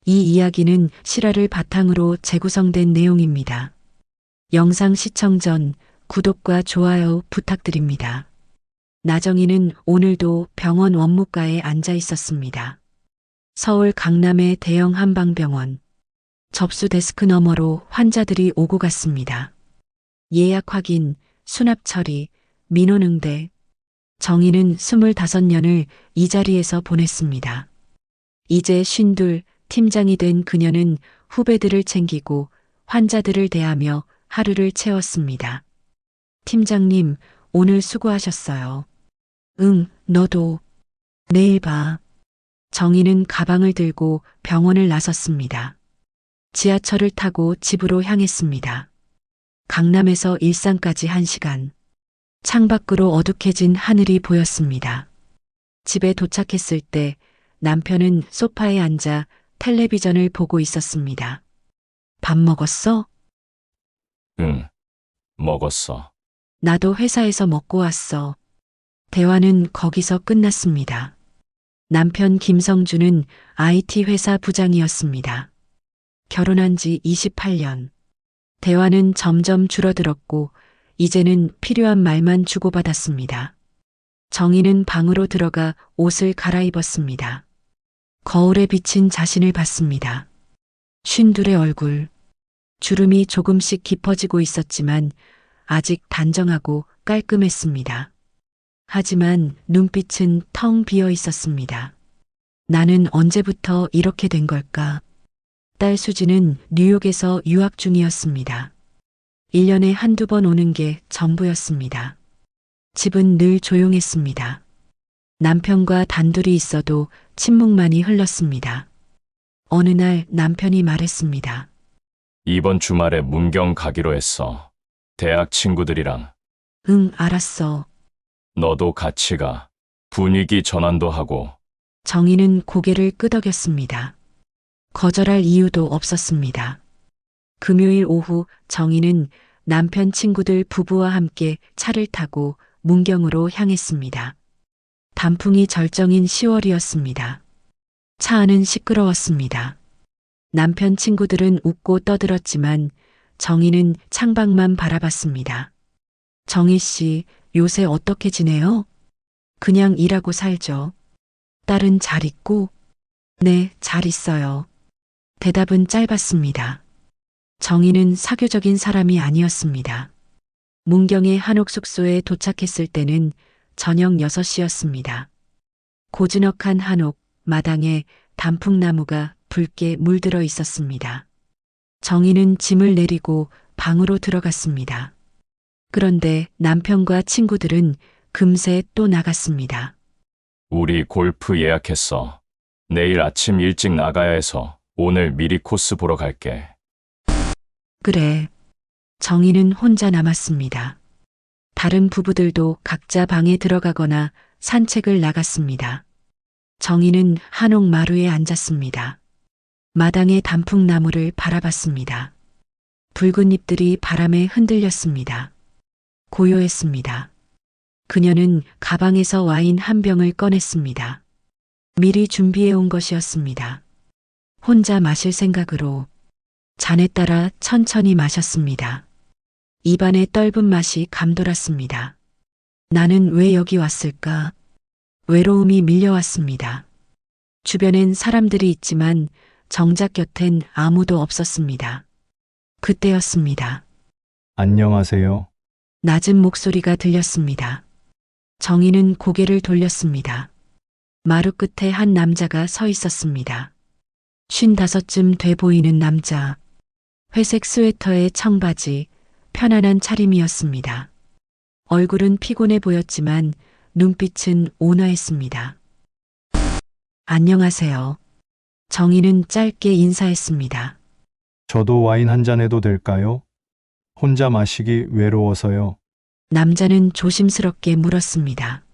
이 이야기는 실화를 바탕으로 재구성된 내용입니다. 영상 시청 전 구독과 좋아요 부탁드립니다. 나정이는 오늘도 병원 원무과에 앉아 있었습니다. 서울 강남의 대형 한방병원. 접수 데스크 너머로 환자들이 오고 갔습니다. 예약 확인, 수납 처리, 민원 응대. 정희는 25년을 이 자리에서 보냈습니다. 이제 52 팀장이 된 그녀는 후배들을 챙기고 환자들을 대하며 하루를 채웠습니다. 팀장님, 오늘 수고하셨어요. 응, 너도. 내일 봐. 정희는 가방을 들고 병원을 나섰습니다. 지하철을 타고 집으로 향했습니다. 강남에서 일산까지 1시간. 창밖으로 어둑해진 하늘이 보였습니다. 집에 도착했을 때 남편은 소파에 앉아 텔레비전을 보고 있었습니다. 밥 먹었어? 응, 먹었어. 나도 회사에서 먹고 왔어. 대화는 거기서 끝났습니다. 남편 김성주는 IT 회사 부장이었습니다. 결혼한 지 28년. 대화는 점점 줄어들었고 이제는 필요한 말만 주고받았습니다. 정희는 방으로 들어가 옷을 갈아입었습니다. 거울에 비친 자신을 봤습니다. 52의 얼굴. 주름이 조금씩 깊어지고 있었지만 아직 단정하고 깔끔했습니다. 하지만 눈빛은 텅 비어 있었습니다. 나는 언제부터 이렇게 된 걸까? 딸 수지는 뉴욕에서 유학 중이었습니다. 1년에 한두 번 오는 게 전부였습니다. 집은 늘 조용했습니다. 남편과 단둘이 있어도 침묵만이 흘렀습니다. 어느 날 남편이 말했습니다. 이번 주말에 문경 가기로 했어. 대학 친구들이랑. 응, 알았어. 너도 같이 가. 분위기 전환도 하고. 정희는 고개를 끄덕였습니다. 거절할 이유도 없었습니다. 금요일 오후 정희는 남편 친구들 부부와 함께 차를 타고 문경으로 향했습니다. 단풍이 절정인 10월이었습니다. 차 안은 시끄러웠습니다. 남편 친구들은 웃고 떠들었지만 정희는 창밖만 바라봤습니다. 정희 씨, 요새 어떻게 지내요? 그냥 일하고 살죠. 딸은 잘 있고? 네, 잘 있어요. 대답은 짧았습니다. 정희는 사교적인 사람이 아니었습니다. 문경의 한옥 숙소에 도착했을 때는 저녁 6시였습니다. 고즈넉한 한옥, 마당에 단풍나무가 붉게 물들어 있었습니다. 정희는 짐을 내리고 방으로 들어갔습니다. 그런데 남편과 친구들은 금세 또 나갔습니다. 우리 골프 예약했어. 내일 아침 일찍 나가야 해서 오늘 미리 코스 보러 갈게. 그래. 정희는 혼자 남았습니다. 다른 부부들도 각자 방에 들어가거나 산책을 나갔습니다. 정희는 한옥 마루에 앉았습니다. 마당의 단풍나무를 바라봤습니다. 붉은 잎들이 바람에 흔들렸습니다. 고요했습니다. 그녀는 가방에서 와인 한 병을 꺼냈습니다. 미리 준비해 온 것이었습니다. 혼자 마실 생각으로 잔에 따라 천천히 마셨습니다. 입안에 떫은 맛이 감돌았습니다. 나는 왜 여기 왔을까? 외로움이 밀려왔습니다. 주변엔 사람들이 있지만 정작 곁엔 아무도 없었습니다. 그때였습니다. 안녕하세요. 낮은 목소리가 들렸습니다. 정희는 고개를 돌렸습니다. 마루 끝에 한 남자가 서 있었습니다. 55쯤 돼 보이는 남자. 회색 스웨터에 청바지, 편안한 차림이었습니다. 얼굴은 피곤해 보였지만 눈빛은 온화했습니다. 안녕하세요. 정희는 짧게 인사했습니다. 저도 와인 한 잔 해도 될까요? 혼자 마시기 외로워서요. 남자는 조심스럽게 물었습니다.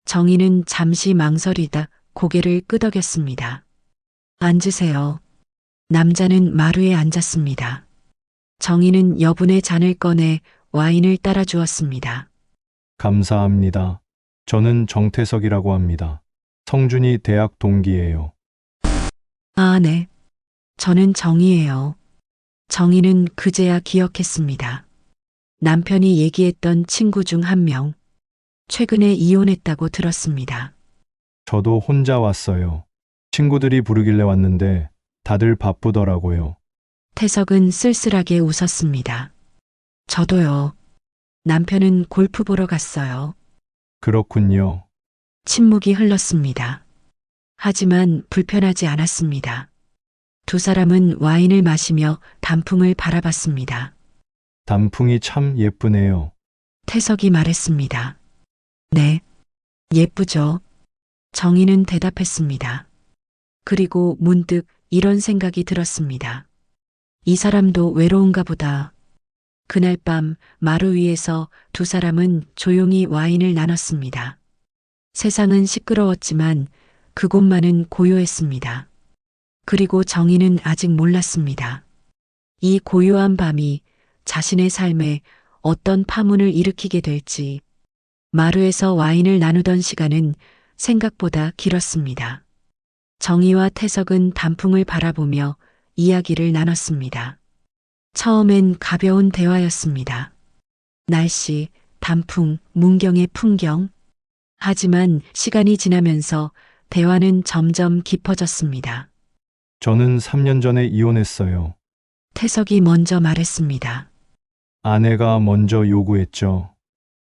정희는 잠시 망설이다 고개를 끄덕였습니다. 앉으세요. 남자는 마루에 앉았습니다. 정희는 여분의 잔을 꺼내 와인을 따라 주었습니다. 감사합니다. 저는 정태석이라고 합니다. 성준이 대학 동기예요. 아, 네. 저는 정희예요. 정희는 그제야 기억했습니다. 남편이 얘기했던 친구 중 한 명. 최근에 이혼했다고 들었습니다. 저도 혼자 왔어요. 친구들이 부르길래 왔는데 다들 바쁘더라고요. 태석은 쓸쓸하게 웃었습니다. 저도요. 남편은 골프 보러 갔어요. 그렇군요. 침묵이 흘렀습니다. 하지만 불편하지 않았습니다. 두 사람은 와인을 마시며 단풍을 바라봤습니다. 단풍이 참 예쁘네요. 태석이 말했습니다. 네, 예쁘죠. 정희는 대답했습니다. 그리고 문득 이런 생각이 들었습니다. 이 사람도 외로운가 보다. 그날 밤 마루 위에서 두 사람은 조용히 와인을 나눴습니다. 세상은 시끄러웠지만 그곳만은 고요했습니다. 그리고 정희는 아직 몰랐습니다. 이 고요한 밤이 자신의 삶에 어떤 파문을 일으키게 될지. 마루에서 와인을 나누던 시간은 생각보다 길었습니다. 정희와 태석은 단풍을 바라보며 이야기를 나눴습니다. 처음엔 가벼운 대화였습니다. 날씨, 단풍, 문경의 풍경. 하지만 시간이 지나면서 대화는 점점 깊어졌습니다. 저는 3년 전에 이혼했어요. 태석이 먼저 말했습니다. 아내가 먼저 요구했죠.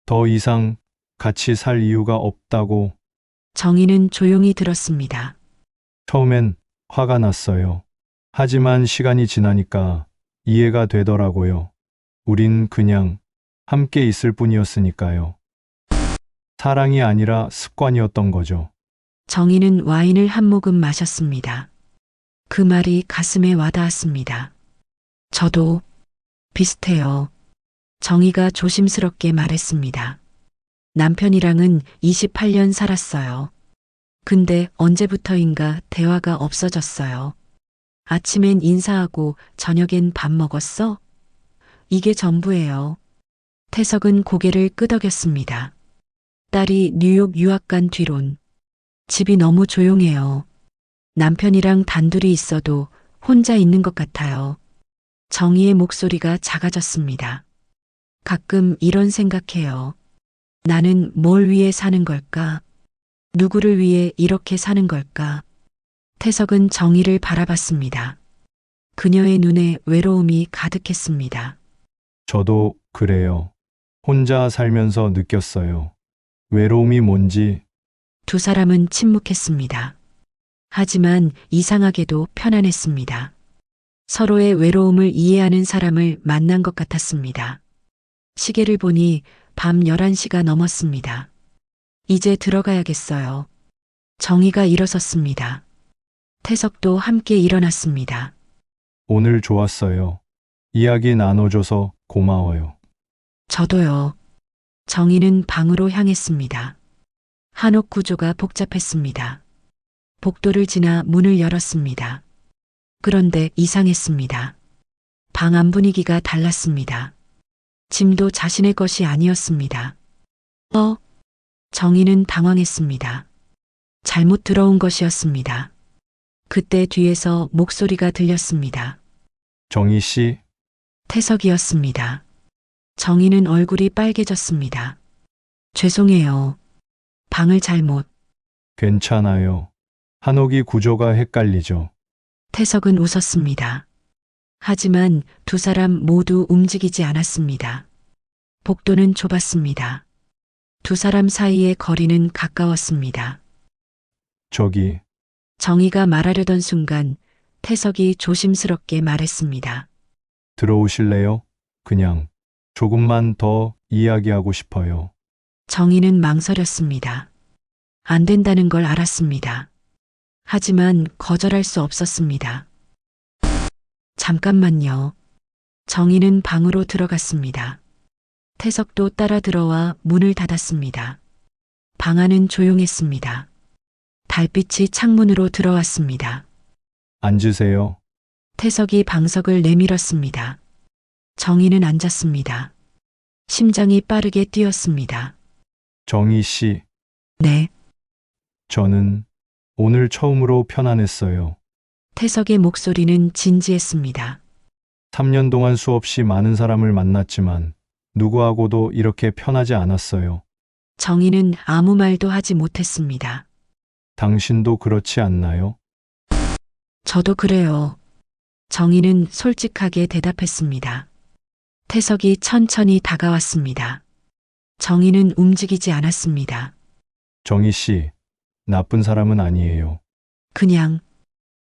더 이상 같이 살 이유가 없다고. 정희는 조용히 들었습니다. 처음엔 화가 났어요. 하지만 시간이 지나니까 이해가 되더라고요. 우린 그냥 함께 있을 뿐이었으니까요. 사랑이 아니라 습관이었던 거죠. 정희는 와인을 한 모금 마셨습니다. 그 말이 가슴에 와닿았습니다. 저도 비슷해요. 정희가 조심스럽게 말했습니다. 남편이랑은 28년 살았어요. 근데 언제부터인가 대화가 없어졌어요. 아침엔 인사하고 저녁엔 밥 먹었어? 이게 전부예요. 태석은 고개를 끄덕였습니다. 딸이 뉴욕 유학 간 뒤론 집이 너무 조용해요. 남편이랑 단둘이 있어도 혼자 있는 것 같아요. 정희의 목소리가 작아졌습니다. 가끔 이런 생각해요. 나는 뭘 위해 사는 걸까? 누구를 위해 이렇게 사는 걸까? 태석은 정희를 바라봤습니다. 그녀의 눈에 외로움이 가득했습니다. 저도 그래요. 혼자 살면서 느꼈어요. 외로움이 뭔지. 두 사람은 침묵했습니다. 하지만 이상하게도 편안했습니다. 서로의 외로움을 이해하는 사람을 만난 것 같았습니다. 시계를 보니 밤 11시가 넘었습니다. 이제 들어가야겠어요. 정희가 일어섰습니다. 태석도 함께 일어났습니다. 오늘 좋았어요. 이야기 나눠줘서 고마워요. 저도요. 정희는 방으로 향했습니다. 한옥 구조가 복잡했습니다. 복도를 지나 문을 열었습니다. 그런데 이상했습니다. 방 안 분위기가 달랐습니다. 짐도 자신의 것이 아니었습니다. 정희는 당황했습니다. 잘못 들어온 것이었습니다. 그때 뒤에서 목소리가 들렸습니다. 정희 씨, 태석이었습니다. 정희는 얼굴이 빨개졌습니다. 죄송해요. 방을 잘못. 괜찮아요. 한옥이 구조가 헷갈리죠. 태석은 웃었습니다. 하지만 두 사람 모두 움직이지 않았습니다. 복도는 좁았습니다. 두 사람 사이의 거리는 가까웠습니다. 저기, 정희가 말하려던 순간 태석이 조심스럽게 말했습니다. 들어오실래요? 그냥 조금만 더 이야기하고 싶어요. 정희는 망설였습니다. 안 된다는 걸 알았습니다. 하지만 거절할 수 없었습니다. 잠깐만요. 정희는 방으로 들어갔습니다. 태석도 따라 들어와 문을 닫았습니다. 방 안은 조용했습니다. 달빛이 창문으로 들어왔습니다. 앉으세요. 태석이 방석을 내밀었습니다. 정희는 앉았습니다. 심장이 빠르게 뛰었습니다. 정희 씨, 네, 저는 오늘 처음으로 편안했어요. 태석의 목소리는 진지했습니다. 3년 동안 수없이 많은 사람을 만났지만 누구하고도 이렇게 편하지 않았어요. 정희는 아무 말도 하지 못했습니다. 당신도 그렇지 않나요? 저도 그래요. 정희는 솔직하게 대답했습니다. 태석이 천천히 다가왔습니다. 정희는 움직이지 않았습니다. 정희 씨, 나쁜 사람은 아니에요. 그냥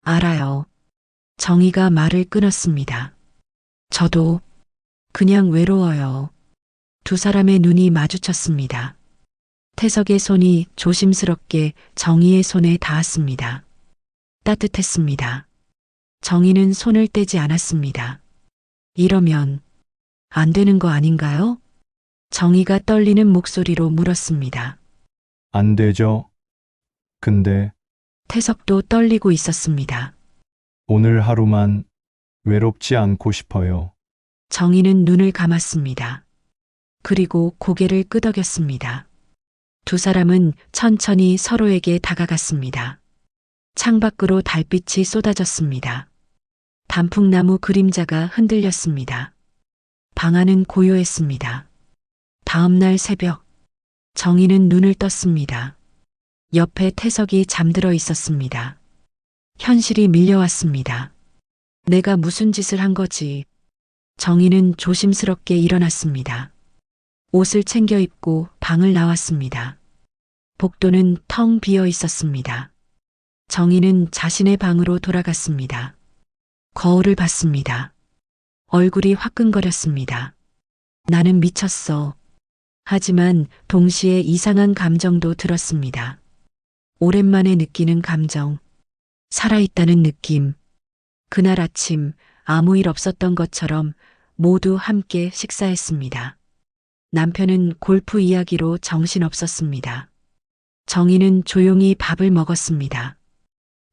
알아요. 정희가 말을 끊었습니다. 저도 그냥 외로워요. 두 사람의 눈이 마주쳤습니다. 태석의 손이 조심스럽게 정희의 손에 닿았습니다. 따뜻했습니다. 정희는 손을 떼지 않았습니다. 이러면 안 되는 거 아닌가요? 정희가 떨리는 목소리로 물었습니다. 안 되죠? 근데 태석도 떨리고 있었습니다. 오늘 하루만 외롭지 않고 싶어요. 정희는 눈을 감았습니다. 그리고 고개를 끄덕였습니다. 두 사람은 천천히 서로에게 다가갔습니다. 창밖으로 달빛이 쏟아졌습니다. 단풍나무 그림자가 흔들렸습니다. 방 안은 고요했습니다. 다음 날 새벽, 정희는 눈을 떴습니다. 옆에 태석이 잠들어 있었습니다. 현실이 밀려왔습니다. 내가 무슨 짓을 한 거지? 정희는 조심스럽게 일어났습니다. 옷을 챙겨 입고 방을 나왔습니다. 복도는 텅 비어 있었습니다. 정희는 자신의 방으로 돌아갔습니다. 거울을 봤습니다. 얼굴이 화끈거렸습니다. 나는 미쳤어. 하지만 동시에 이상한 감정도 들었습니다. 오랜만에 느끼는 감정. 살아있다는 느낌. 그날 아침 아무 일 없었던 것처럼 모두 함께 식사했습니다. 남편은 골프 이야기로 정신없었습니다. 정희는 조용히 밥을 먹었습니다.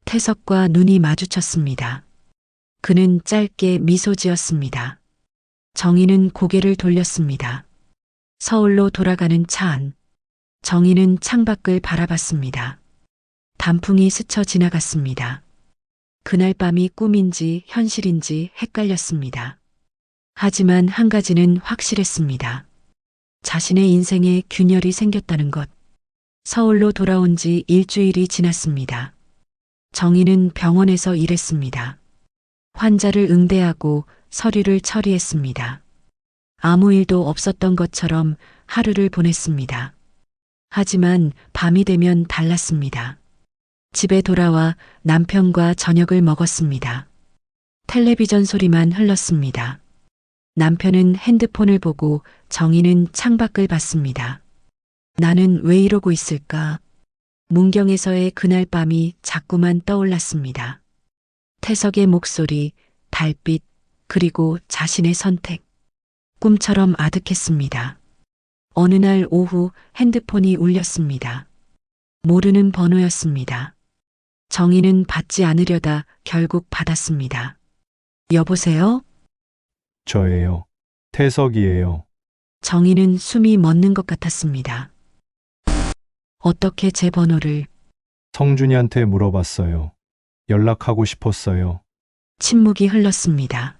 태석과 눈이 마주쳤습니다. 그는 짧게 미소 지었습니다. 정희는 고개를 돌렸습니다. 서울로 돌아가는 차 안. 정희는 창밖을 바라봤습니다. 단풍이 스쳐 지나갔습니다. 그날 밤이 꿈인지 현실인지 헷갈렸습니다. 하지만 한 가지는 확실했습니다. 자신의 인생에 균열이 생겼다는 것. 서울로 돌아온 지 일주일이 지났습니다. 정희는 병원에서 일했습니다. 환자를 응대하고 서류를 처리했습니다. 아무 일도 없었던 것처럼 하루를 보냈습니다. 하지만 밤이 되면 달랐습니다. 집에 돌아와 남편과 저녁을 먹었습니다. 텔레비전 소리만 흘렀습니다. 남편은 핸드폰을 보고 정희는 창밖을 봤습니다. 나는 왜 이러고 있을까? 문경에서의 그날 밤이 자꾸만 떠올랐습니다. 태석의 목소리, 달빛, 그리고 자신의 선택. 꿈처럼 아득했습니다. 어느 날 오후 핸드폰이 울렸습니다. 모르는 번호였습니다. 정희는 받지 않으려다 결국 받았습니다. 여보세요? 저예요. 태석이에요. 정희는 숨이 멎는 것 같았습니다. 어떻게 제 번호를? 성준이한테 물어봤어요. 연락하고 싶었어요. 침묵이 흘렀습니다.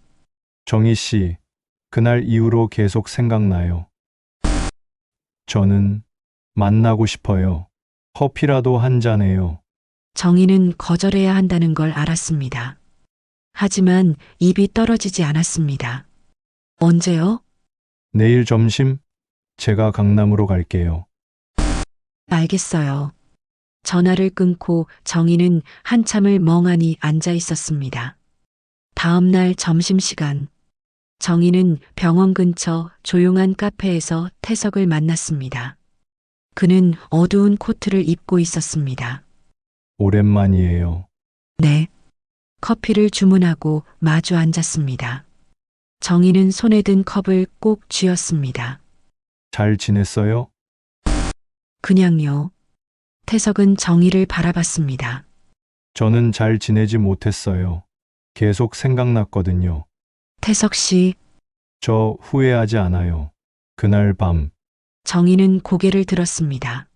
정희 씨, 그날 이후로 계속 생각나요. 저는 만나고 싶어요. 커피라도 한 잔해요. 정희는 거절해야 한다는 걸 알았습니다. 하지만 입이 떨어지지 않았습니다. 언제요? 내일 점심 제가 강남으로 갈게요. 알겠어요. 전화를 끊고 정희는 한참을 멍하니 앉아 있었습니다. 다음 날 점심시간, 정희는 병원 근처 조용한 카페에서 태석을 만났습니다. 그는 어두운 코트를 입고 있었습니다. 오랜만이에요. 네. 커피를 주문하고 마주 앉았습니다. 정희는 손에 든 컵을 꼭 쥐었습니다. 잘 지냈어요? 그냥요. 태석은 정희를 바라봤습니다. 저는 잘 지내지 못했어요. 계속 생각났거든요. 태석 씨, 저 후회하지 않아요. 그날 밤, 정희는 고개를 들었습니다.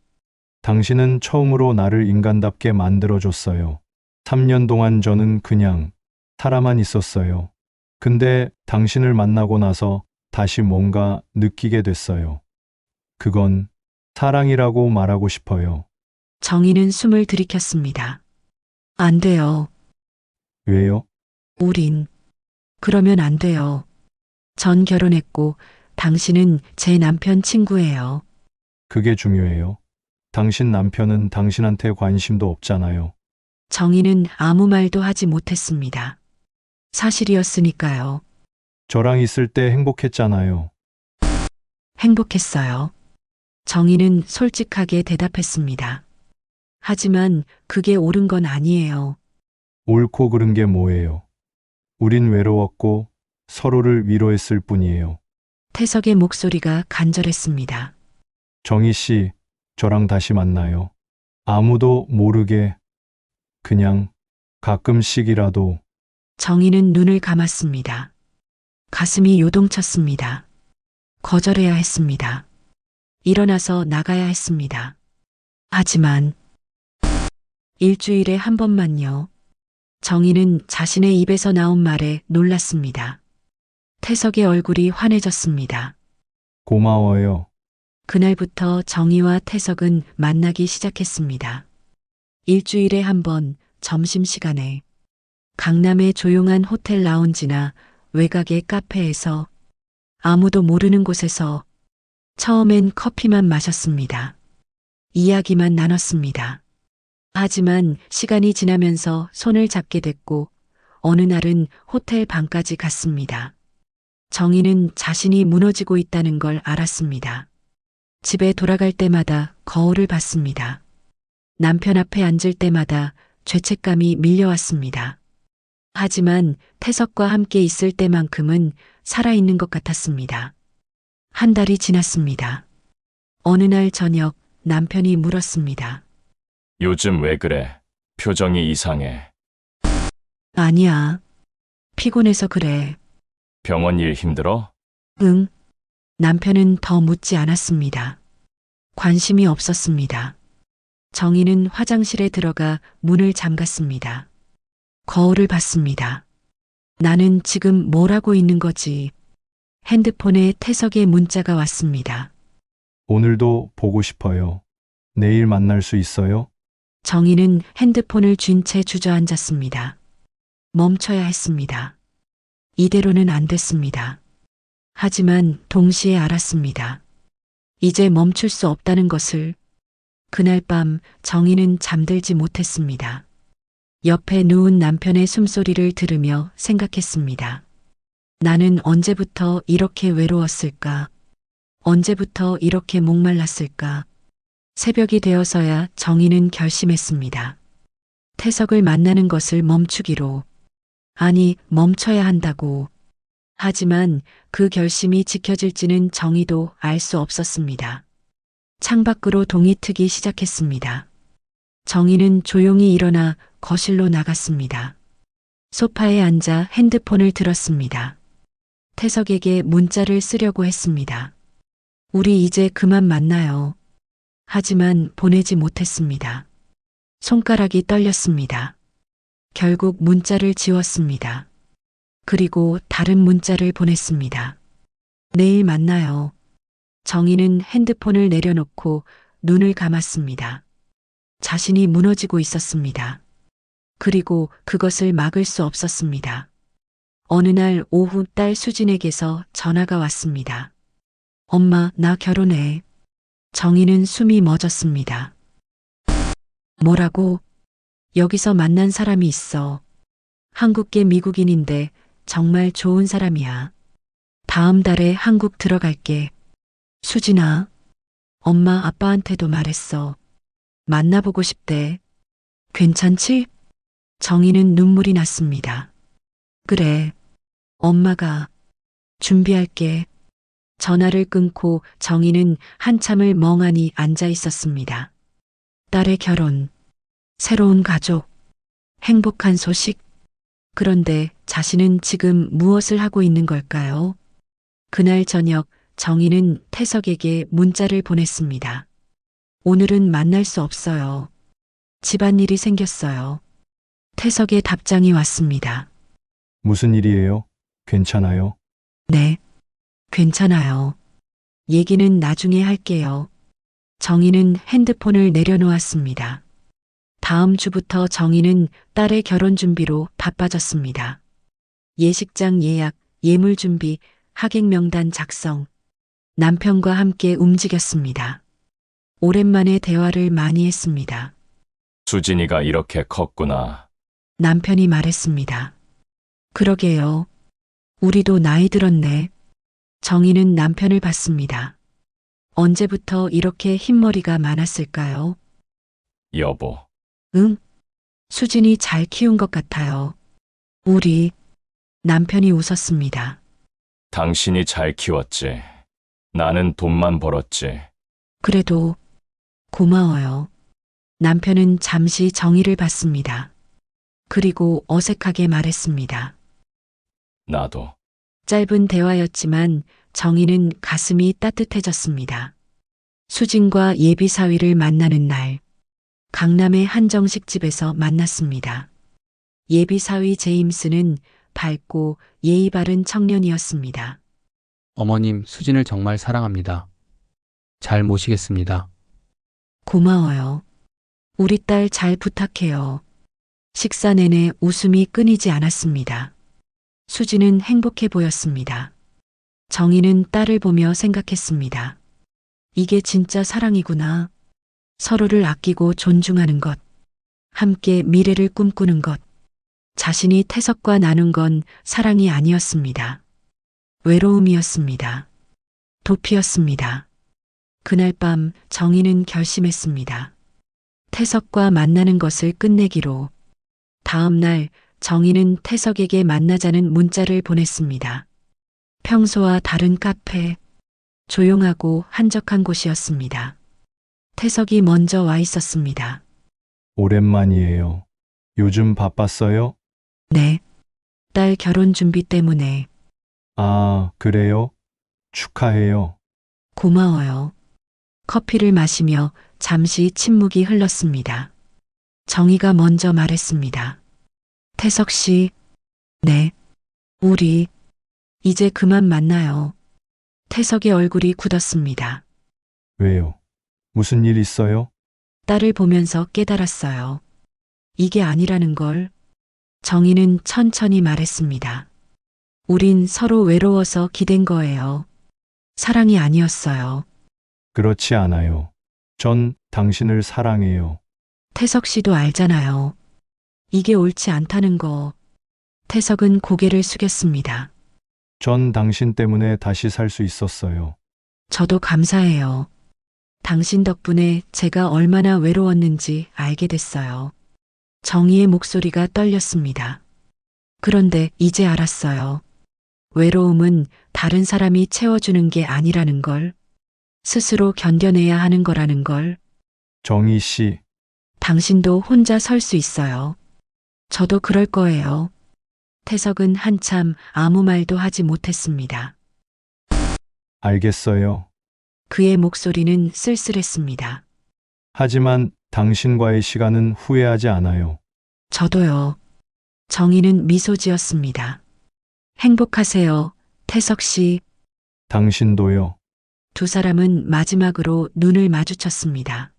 당신은 처음으로 나를 인간답게 만들어줬어요. 3년 동안 저는 그냥 살아만 있었어요. 근데 당신을 만나고 나서 다시 뭔가 느끼게 됐어요. 그건 사랑이라고 말하고 싶어요. 정희는 숨을 들이켰습니다. 안 돼요. 왜요? 우린. 그러면 안 돼요. 전 결혼했고 당신은 제 남편 친구예요. 그게 중요해요. 당신 남편은 당신한테 관심도 없잖아요. 정희는 아무 말도 하지 못했습니다. 사실이었으니까요. 저랑 있을 때 행복했잖아요. 행복했어요. 정희는 솔직하게 대답했습니다. 하지만 그게 옳은 건 아니에요. 옳고 그른 게 뭐예요? 우린 외로웠고 서로를 위로했을 뿐이에요. 태석의 목소리가 간절했습니다. 정희 씨, 저랑 다시 만나요. 아무도 모르게 그냥 가끔씩이라도. 정희는 눈을 감았습니다. 가슴이 요동쳤습니다. 거절해야 했습니다. 일어나서 나가야 했습니다. 하지만 일주일에 한 번만요. 정희는 자신의 입에서 나온 말에 놀랐습니다. 태석의 얼굴이 환해졌습니다. 고마워요. 그날부터 정희와 태석은 만나기 시작했습니다. 일주일에 한 번 점심시간에 강남의 조용한 호텔 라운지나 외곽의 카페에서 아무도 모르는 곳에서 처음엔 커피만 마셨습니다. 이야기만 나눴습니다. 하지만 시간이 지나면서 손을 잡게 됐고 어느 날은 호텔 방까지 갔습니다. 정희는 자신이 무너지고 있다는 걸 알았습니다. 집에 돌아갈 때마다 거울을 봤습니다. 남편 앞에 앉을 때마다 죄책감이 밀려왔습니다. 하지만 태석과 함께 있을 때만큼은 살아있는 것 같았습니다. 한 달이 지났습니다. 어느 날 저녁 남편이 물었습니다. 요즘 왜 그래? 표정이 이상해. 아니야. 피곤해서 그래. 병원 일 힘들어? 응. 남편은 더 묻지 않았습니다. 관심이 없었습니다. 정희는 화장실에 들어가 문을 잠갔습니다. 거울을 봤습니다. 나는 지금 뭘 하고 있는 거지? 핸드폰에 태석의 문자가 왔습니다. 오늘도 보고 싶어요. 내일 만날 수 있어요? 정희는 핸드폰을 쥔 채 주저앉았습니다. 멈춰야 했습니다. 이대로는 안 됐습니다. 하지만 동시에 알았습니다. 이제 멈출 수 없다는 것을. 그날 밤 정희는 잠들지 못했습니다. 옆에 누운 남편의 숨소리를 들으며 생각했습니다. 나는 언제부터 이렇게 외로웠을까? 언제부터 이렇게 목말랐을까? 새벽이 되어서야 정희는 결심했습니다. 태석을 만나는 것을 멈추기로. 아니, 멈춰야 한다고. 하지만 그 결심이 지켜질지는 정희도 알 수 없었습니다. 창밖으로 동이 트기 시작했습니다. 정희는 조용히 일어나 거실로 나갔습니다. 소파에 앉아 핸드폰을 들었습니다. 태석에게 문자를 쓰려고 했습니다. 우리 이제 그만 만나요. 하지만 보내지 못했습니다. 손가락이 떨렸습니다. 결국 문자를 지웠습니다. 그리고 다른 문자를 보냈습니다. 내일 만나요. 정희는 핸드폰을 내려놓고 눈을 감았습니다. 자신이 무너지고 있었습니다. 그리고 그것을 막을 수 없었습니다. 어느 날 오후 딸 수진에게서 전화가 왔습니다. 엄마, 나 결혼해. 정희는 숨이 멎었습니다. 뭐라고? 여기서 만난 사람이 있어. 한국계 미국인인데 정말 좋은 사람이야. 다음 달에 한국 들어갈게. 수진아, 엄마 아빠한테도 말했어. 만나보고 싶대. 괜찮지? 정희는 눈물이 났습니다. 그래. 엄마가 준비할게. 전화를 끊고 정희는 한참을 멍하니 앉아 있었습니다. 딸의 결혼, 새로운 가족, 행복한 소식. 그런데 자신은 지금 무엇을 하고 있는 걸까요? 그날 저녁 정희는 태석에게 문자를 보냈습니다. 오늘은 만날 수 없어요. 집안일이 생겼어요. 태석의 답장이 왔습니다. 무슨 일이에요? 괜찮아요? 네, 괜찮아요. 얘기는 나중에 할게요. 정희는 핸드폰을 내려놓았습니다. 다음 주부터 정희는 딸의 결혼 준비로 바빠졌습니다. 예식장 예약, 예물 준비, 하객 명단 작성. 남편과 함께 움직였습니다. 오랜만에 대화를 많이 했습니다. 수진이가 이렇게 컸구나. 남편이 말했습니다. 그러게요. 우리도 나이 들었네. 정희는 남편을 봤습니다. 언제부터 이렇게 흰머리가 많았을까요? 여보, 응? 수진이 잘 키운 것 같아요. 우리 남편이 웃었습니다. 당신이 잘 키웠지. 나는 돈만 벌었지. 그래도 고마워요. 남편은 잠시 정희를 봤습니다. 그리고 어색하게 말했습니다. 나도. 짧은 대화였지만 정희는 가슴이 따뜻해졌습니다. 수진과 예비 사위를 만나는 날, 강남의 한정식집에서 만났습니다. 예비 사위 제임스는 밝고 예의 바른 청년이었습니다. 어머님, 수진을 정말 사랑합니다. 잘 모시겠습니다. 고마워요. 우리 딸 잘 부탁해요. 식사 내내 웃음이 끊이지 않았습니다. 수진은 행복해 보였습니다. 정희는 딸을 보며 생각했습니다. 이게 진짜 사랑이구나. 서로를 아끼고 존중하는 것. 함께 미래를 꿈꾸는 것. 자신이 태석과 나눈 건 사랑이 아니었습니다. 외로움이었습니다. 도피였습니다. 그날 밤 정희는 결심했습니다. 태석과 만나는 것을 끝내기로. 다음 날 정희는 태석에게 만나자는 문자를 보냈습니다. 평소와 다른 카페, 조용하고 한적한 곳이었습니다. 태석이 먼저 와 있었습니다. 오랜만이에요. 요즘 바빴어요? 네. 딸 결혼 준비 때문에 아, 그래요? 축하해요. 고마워요. 커피를 마시며 잠시 침묵이 흘렀습니다. 정희가 먼저 말했습니다. 태석 씨, 네. 우리 이제 그만 만나요. 태석의 얼굴이 굳었습니다. 왜요? 무슨 일 있어요? 딸을 보면서 깨달았어요. 이게 아니라는 걸. 정희는 천천히 말했습니다. 우린 서로 외로워서 기댄 거예요. 사랑이 아니었어요. 그렇지 않아요. 전 당신을 사랑해요. 태석 씨도 알잖아요. 이게 옳지 않다는 거. 태석은 고개를 숙였습니다. 전 당신 때문에 다시 살 수 있었어요. 저도 감사해요. 당신 덕분에 제가 얼마나 외로웠는지 알게 됐어요. 정희의 목소리가 떨렸습니다. 그런데 이제 알았어요. 외로움은 다른 사람이 채워주는 게 아니라는 걸, 스스로 견뎌내야 하는 거라는 걸. 정희 씨, 당신도 혼자 설 수 있어요. 저도 그럴 거예요. 태석은 한참 아무 말도 하지 못했습니다. 알겠어요. 그의 목소리는 쓸쓸했습니다. 하지만 당신과의 시간은 후회하지 않아요. 저도요. 정희는 미소 지었습니다. 행복하세요, 태석 씨. 당신도요. 두 사람은 마지막으로 눈을 마주쳤습니다.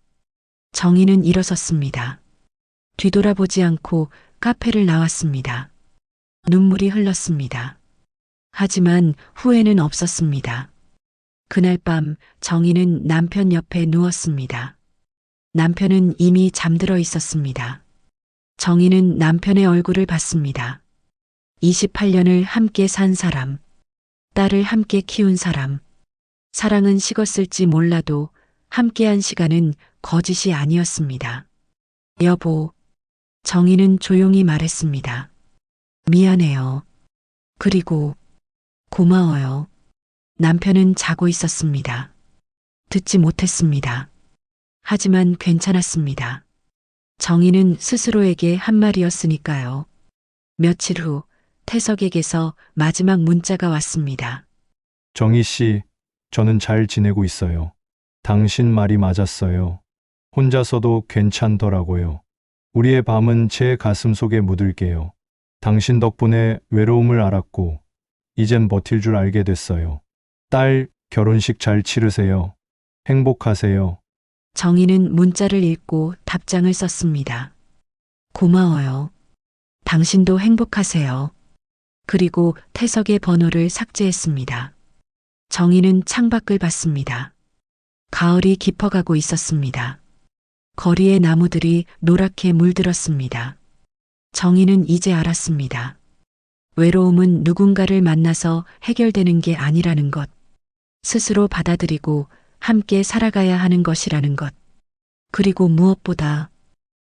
정희는 일어섰습니다. 뒤돌아보지 않고 카페를 나왔습니다. 눈물이 흘렀습니다. 하지만 후회는 없었습니다. 그날 밤 정희는 남편 옆에 누웠습니다. 남편은 이미 잠들어 있었습니다. 정희는 남편의 얼굴을 봤습니다. 28년을 함께 산 사람, 딸을 함께 키운 사람, 사랑은 식었을지 몰라도 함께한 시간은 거짓이 아니었습니다. 여보, 정희는 조용히 말했습니다. 미안해요. 그리고 고마워요. 남편은 자고 있었습니다. 듣지 못했습니다. 하지만 괜찮았습니다. 정희는 스스로에게 한 말이었으니까요. 며칠 후 태석에게서 마지막 문자가 왔습니다. 정희 씨, 저는 잘 지내고 있어요. 당신 말이 맞았어요. 혼자서도 괜찮더라고요. 우리의 밤은 제 가슴 속에 묻을게요. 당신 덕분에 외로움을 알았고, 이젠 버틸 줄 알게 됐어요. 딸, 결혼식 잘 치르세요. 행복하세요. 정희는 문자를 읽고 답장을 썼습니다. 고마워요. 당신도 행복하세요. 그리고 태석의 번호를 삭제했습니다. 정희는 창밖을 봤습니다. 가을이 깊어가고 있었습니다. 거리의 나무들이 노랗게 물들었습니다. 정희는 이제 알았습니다. 외로움은 누군가를 만나서 해결되는 게 아니라는 것. 스스로 받아들이고 함께 살아가야 하는 것이라는 것. 그리고 무엇보다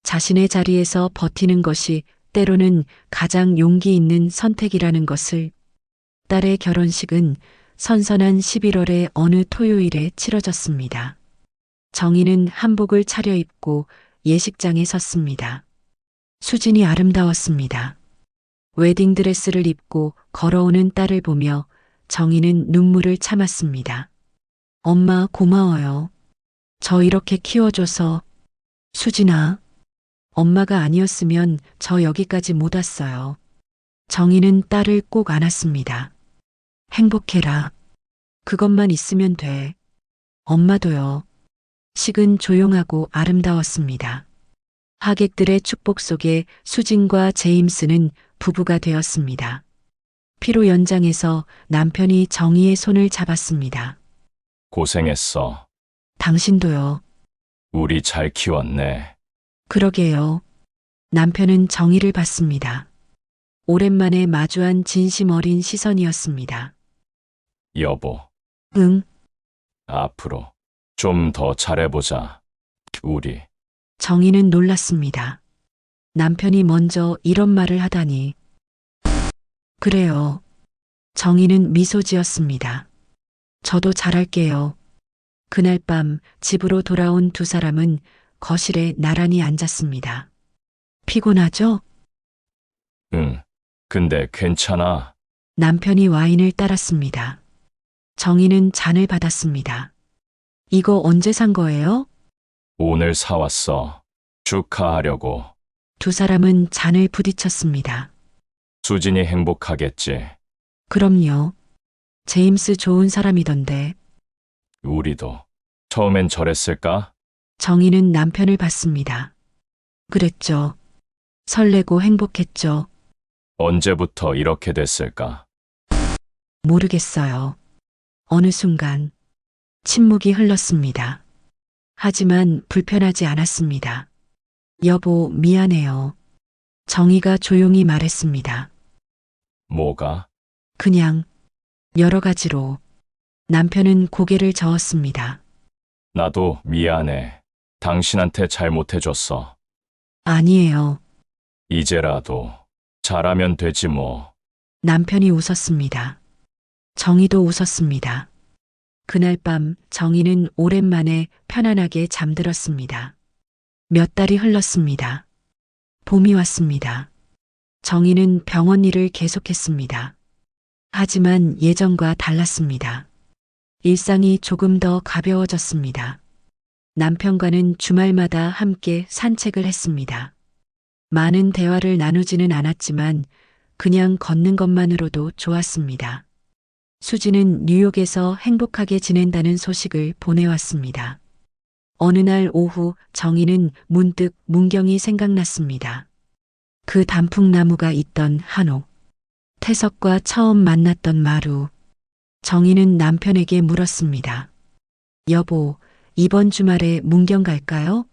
자신의 자리에서 버티는 것이 때로는 가장 용기 있는 선택이라는 것을. 딸의 결혼식은 선선한 11월의 어느 토요일에 치러졌습니다. 정희는 한복을 차려입고 예식장에 섰습니다. 수진이 아름다웠습니다. 웨딩드레스를 입고 걸어오는 딸을 보며 정희는 눈물을 참았습니다. 엄마 고마워요. 저 이렇게 키워줘서. 수진아, 엄마가 아니었으면 저 여기까지 못 왔어요. 정희는 딸을 꼭 안았습니다. 행복해라. 그것만 있으면 돼. 엄마도요. 식은 조용하고 아름다웠습니다. 하객들의 축복 속에 수진과 제임스는 부부가 되었습니다. 피로 연장에서 남편이 정희의 손을 잡았습니다. 고생했어. 당신도요. 우리 잘 키웠네. 그러게요. 남편은 정희를 봤습니다. 오랜만에 마주한 진심 어린 시선이었습니다. 여보, 응, 앞으로 좀 더 잘해보자. 우리. 정희는 놀랐습니다. 남편이 먼저 이런 말을 하다니. 그래요. 정희는 미소 지었습니다. 저도 잘할게요. 그날 밤 집으로 돌아온 두 사람은 거실에 나란히 앉았습니다. 피곤하죠? 응. 근데 괜찮아. 남편이 와인을 따랐습니다. 정희는 잔을 받았습니다. 이거 언제 산 거예요? 오늘 사왔어. 축하하려고. 두 사람은 잔을 부딪혔습니다. 수진이 행복하겠지. 그럼요. 제임스 좋은 사람이던데. 우리도. 처음엔 저랬을까? 정희는 남편을 봤습니다. 그랬죠. 설레고 행복했죠. 언제부터 이렇게 됐을까? 모르겠어요. 어느 순간 침묵이 흘렀습니다. 하지만 불편하지 않았습니다. 여보, 미안해요. 정희가 조용히 말했습니다. 뭐가? 그냥 여러 가지로. 남편은 고개를 저었습니다. 나도 미안해. 당신한테 잘못해줬어. 아니에요. 이제라도 잘하면 되지 뭐. 남편이 웃었습니다. 정희도 웃었습니다. 그날 밤 정희는 오랜만에 편안하게 잠들었습니다. 몇 달이 흘렀습니다. 봄이 왔습니다. 정희는 병원 일을 계속했습니다. 하지만 예전과 달랐습니다. 일상이 조금 더 가벼워졌습니다. 남편과는 주말마다 함께 산책을 했습니다. 많은 대화를 나누지는 않았지만 그냥 걷는 것만으로도 좋았습니다. 수지는 뉴욕에서 행복하게 지낸다는 소식을 보내왔습니다. 어느 날 오후 정희는 문득 문경이 생각났습니다. 그 단풍나무가 있던 한옥. 태석과 처음 만났던 마루. 정희는 남편에게 물었습니다. 여보, 이번 주말에 문경 갈까요?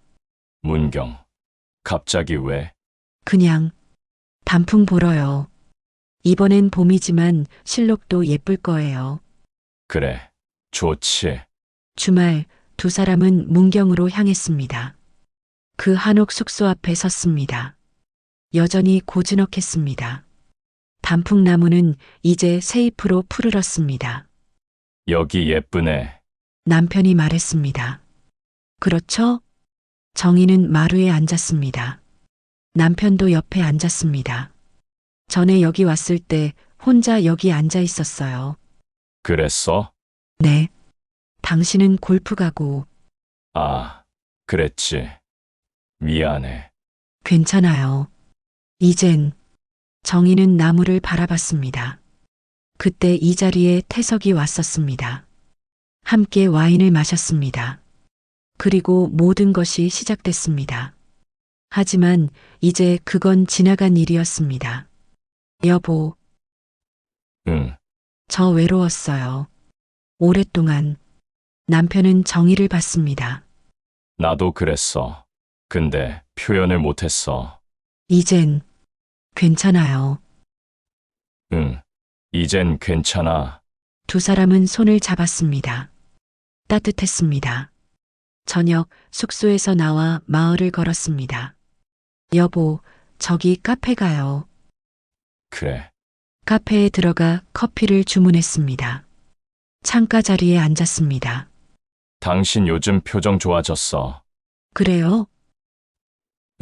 문경. 갑자기 왜? 그냥 단풍 보러요. 이번엔 봄이지만 실록도 예쁠 거예요. 그래. 좋지. 주말 두 사람은 문경으로 향했습니다. 그 한옥 숙소 앞에 섰습니다. 여전히 고즈넉했습니다. 단풍나무는 이제 새잎으로 푸르렀습니다. 여기 예쁘네. 남편이 말했습니다. 그렇죠? 정희는 마루에 앉았습니다. 남편도 옆에 앉았습니다. 전에 여기 왔을 때 혼자 여기 앉아 있었어요. 그랬어? 네. 당신은 골프 가고 아, 그랬지. 미안해. 괜찮아요. 이젠 정희는 나무를 바라봤습니다. 그때 이 자리에 태석이 왔었습니다. 함께 와인을 마셨습니다. 그리고 모든 것이 시작됐습니다. 하지만 이제 그건 지나간 일이었습니다. 여보, 응, 저 외로웠어요. 오랫동안 남편은 정의를 받습니다. 나도 그랬어. 근데 표현을 못했어. 이젠 괜찮아요. 응, 이젠 괜찮아. 두 사람은 손을 잡았습니다. 따뜻했습니다. 저녁 숙소에서 나와 마을을 걸었습니다. 여보, 저기 카페 가요. 그래, 카페에 들어가 커피를 주문했습니다. 창가 자리에 앉았습니다. 당신 요즘 표정 좋아졌어. 그래요?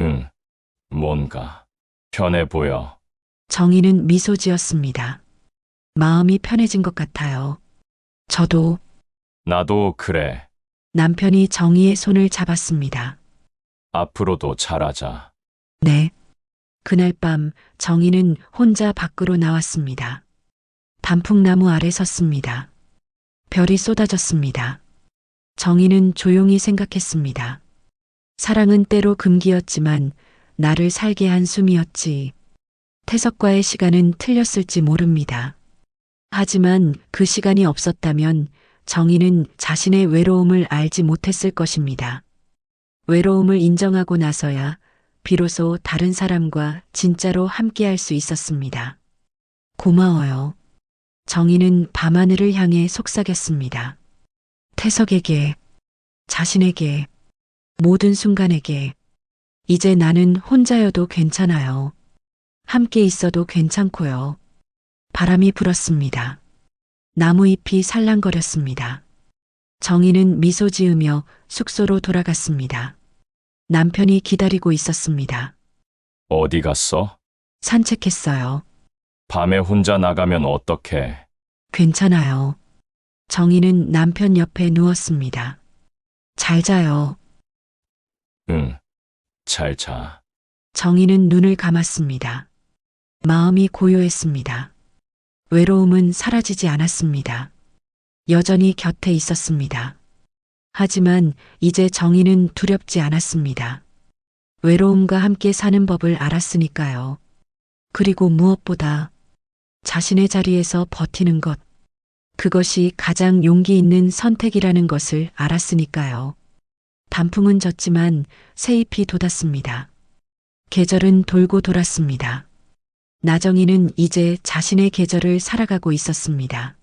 응, 뭔가 편해 보여. 정희는 미소 지었습니다. 마음이 편해진 것 같아요. 저도. 나도 그래. 남편이 정희의 손을 잡았습니다. 앞으로도 잘하자. 네. 그날 밤 정희는 혼자 밖으로 나왔습니다. 단풍나무 아래 섰습니다. 별이 쏟아졌습니다. 정희는 조용히 생각했습니다. 사랑은 때로 금기였지만 나를 살게 한 숨이었지. 태석과의 시간은 틀렸을지 모릅니다. 하지만 그 시간이 없었다면 정희는 자신의 외로움을 알지 못했을 것입니다. 외로움을 인정하고 나서야 비로소 다른 사람과 진짜로 함께할 수 있었습니다. 고마워요. 정희는 밤하늘을 향해 속삭였습니다. 태석에게, 자신에게, 모든 순간에게, 이제 나는 혼자여도 괜찮아요. 함께 있어도 괜찮고요. 바람이 불었습니다. 나무잎이 살랑거렸습니다. 정희는 미소 지으며 숙소로 돌아갔습니다. 남편이 기다리고 있었습니다. 어디 갔어? 산책했어요. 밤에 혼자 나가면 어떡해? 괜찮아요. 정희는 남편 옆에 누웠습니다. 잘 자요. 응, 잘 자. 정희는 눈을 감았습니다. 마음이 고요했습니다. 외로움은 사라지지 않았습니다. 여전히 곁에 있었습니다. 하지만 이제 정희는 두렵지 않았습니다. 외로움과 함께 사는 법을 알았으니까요. 그리고 무엇보다 자신의 자리에서 버티는 것, 그것이 가장 용기 있는 선택이라는 것을 알았으니까요. 단풍은 졌지만 새잎이 돋았습니다. 계절은 돌고 돌았습니다. 나정희는 이제 자신의 계절을 살아가고 있었습니다.